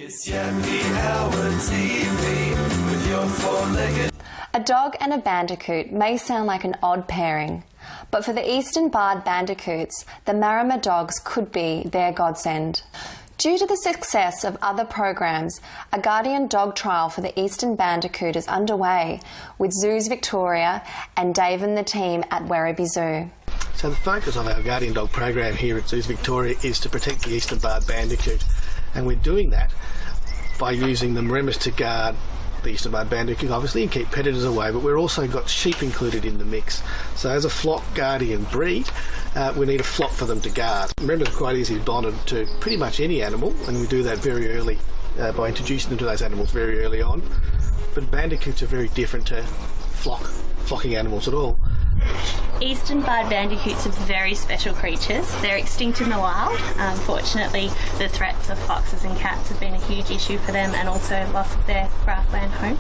It's Yappy Hour TV with your four-legged. A dog and a bandicoot may sound like an odd pairing, but for the Eastern Barred Bandicoots, the Maremma dogs could be their godsend. Due to the success of other programs, a guardian dog trial for the Eastern Bandicoot is underway with Zoos Victoria and Dave and the team at Werribee Zoo. So the focus of our guardian dog program here at Zoos Victoria is to protect the Eastern Barred Bandicoot, and we're doing that by using the Maremmas to guard the Eastern Barred Bandicoot, obviously, and keep predators away, but we've also got sheep included in the mix. So as a flock guardian breed, we need a flock for them to guard. Maremmas are quite easily bonded to pretty much any animal, and we do that very early by introducing them to those animals very early on. But bandicoots are very different to flocking animals at all. Eastern Barred Bandicoots are very special creatures. They're extinct in the wild. Unfortunately, the threats of foxes and cats have been a huge issue for them, and also loss of their grassland home.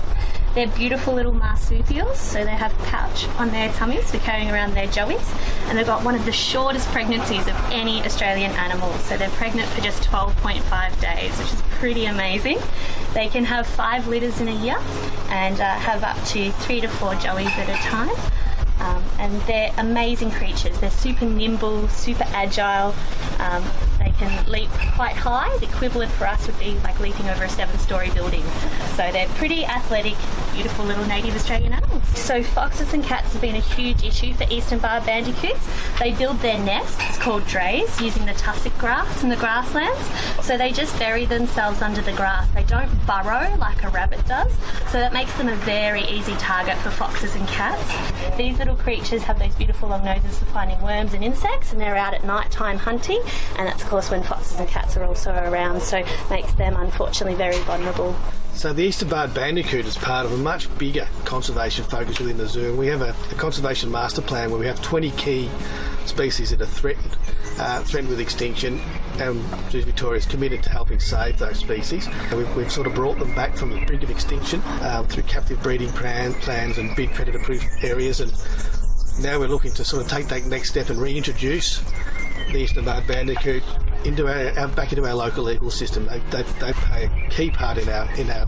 They're beautiful little marsupials, so they have a pouch on their tummies for carrying around their joeys, and they've got one of the shortest pregnancies of any Australian animal, so they're pregnant for just 12.5 days, which is pretty amazing. They can have 5 litters in a year and have up to 3 to 4 joeys at a time. And they're amazing creatures. They're super nimble, super agile. They can leap quite high. The equivalent for us would be like leaping over a 7-storey building. So they're pretty athletic, beautiful little native Australian animals. So foxes and cats have been a huge issue for Eastern Barred Bandicoots. They build their nests, called drays, using the tussock grass in the grasslands. So they just bury themselves under the grass. They don't burrow like a rabbit does. So that makes them a very easy target for foxes and cats. These little creatures have those beautiful long noses for finding worms and insects, and they're out at night time hunting, and that's of course when foxes and cats are also around, so makes them unfortunately very vulnerable. So the Eastern Barred Bandicoot is part of a much bigger conservation focus within the zoo. We have a conservation master plan where we have 20 key species that are threatened with extinction, and Zoos Victoria is committed to helping save those species. And we've sort of brought them back from the brink of extinction through captive breeding plans and big predator-proof areas, and now we're looking to sort of take that next step and reintroduce the Eastern Barred Bandicoot back into our local ecosystem. They play a key part in our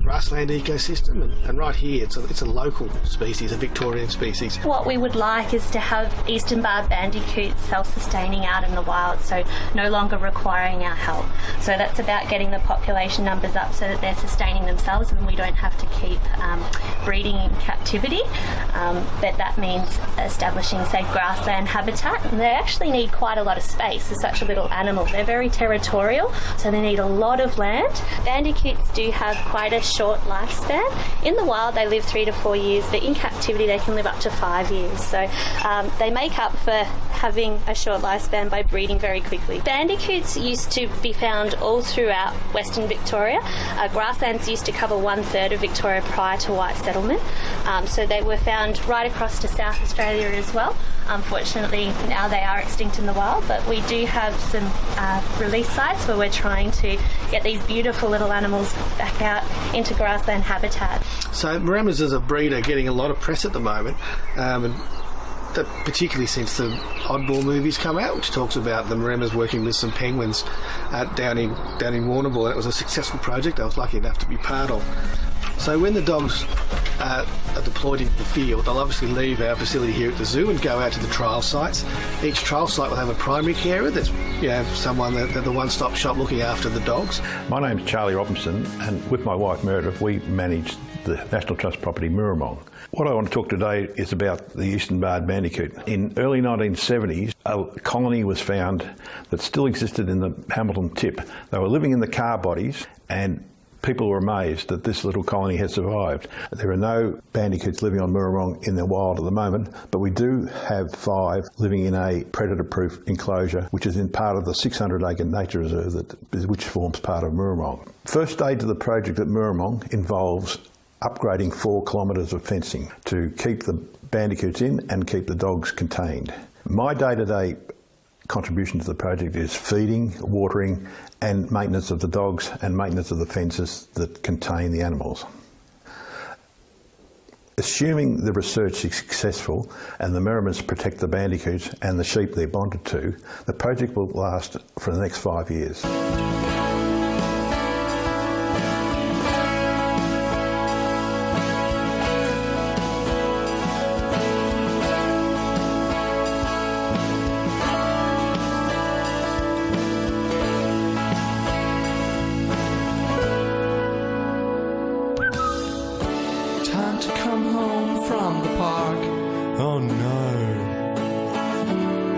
grassland ecosystem, and right here it's a local species, a Victorian species. What we would like is to have Eastern Barred Bandicoots self-sustaining out in the wild, so no longer requiring our help. So that's about getting the population numbers up so that they're sustaining themselves and we don't have to keep breeding in captivity. But that means establishing safe grassland habitat, and they actually need quite a lot of space for such a little animal. They're very territorial, so they need a lot of land. Bandicoots do have quite a short lifespan. In the wild they live 3 to 4 years, but in captivity they can live up to 5 years. So they make up for having a short lifespan by breeding very quickly. Bandicoots used to be found all throughout Western Victoria. Grasslands used to cover 1/3 of Victoria prior to white settlement. So they were found right across to South Australia as well. Unfortunately now they are extinct in the wild, but we do have some release sites where we're trying to get these beautiful little animals back out into grassland habitat. So Maremmas as a breed are getting a lot of press at the moment, and that particularly since the Oddball movies come out, which talks about the Maremmas working with some penguins down in Warrnambool. It was a successful project I was lucky enough to be part of. So when the dogs are deployed into the field, they'll obviously leave our facility here at the zoo and go out to the trial sites. Each trial site will have a primary carer that's someone that the one-stop shop looking after the dogs. My name's Charlie Robinson, and with my wife Meredith we manage the National Trust property Mooramong. What I want to talk today is about the Eastern Barred Bandicoot. In early 1970s a colony was found that still existed in the Hamilton Tip. They were living in the car bodies, and people were amazed that this little colony had survived. There are no bandicoots living on Mooramong in the wild at the moment, but we do have 5 living in a predator-proof enclosure, which is in part of the 600-acre nature reserve which forms part of Mooramong. First stage of the project at Mooramong involves upgrading 4 kilometres of fencing to keep the bandicoots in and keep the dogs contained. My day-to-day contribution to the project is feeding, watering and maintenance of the dogs and maintenance of the fences that contain the animals. Assuming the research is successful and the Maremmas protect the bandicoots and the sheep they're bonded to, the project will last for the next 5 years. to come home from the park. Oh no.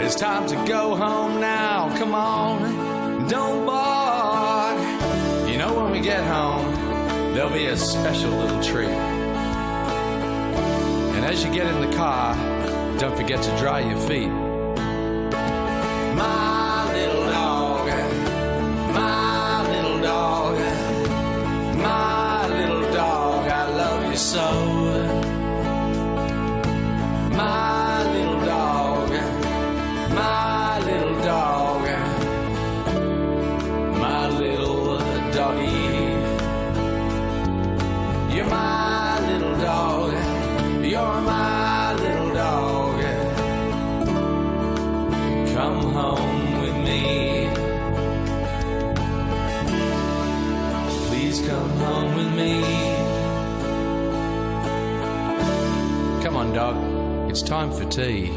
It's time to go home now. Come on, don't bark. You know when we get home, there'll be a special little treat. And as you get in the car, don't forget to dry your feet. My little dog, my little dog, my little dog, I love you so. My little dog, my little dog, my little doggy. You're my little dog, you're my little dog. Come home with me. Please come home with me. Come on, dog, it's time for tea.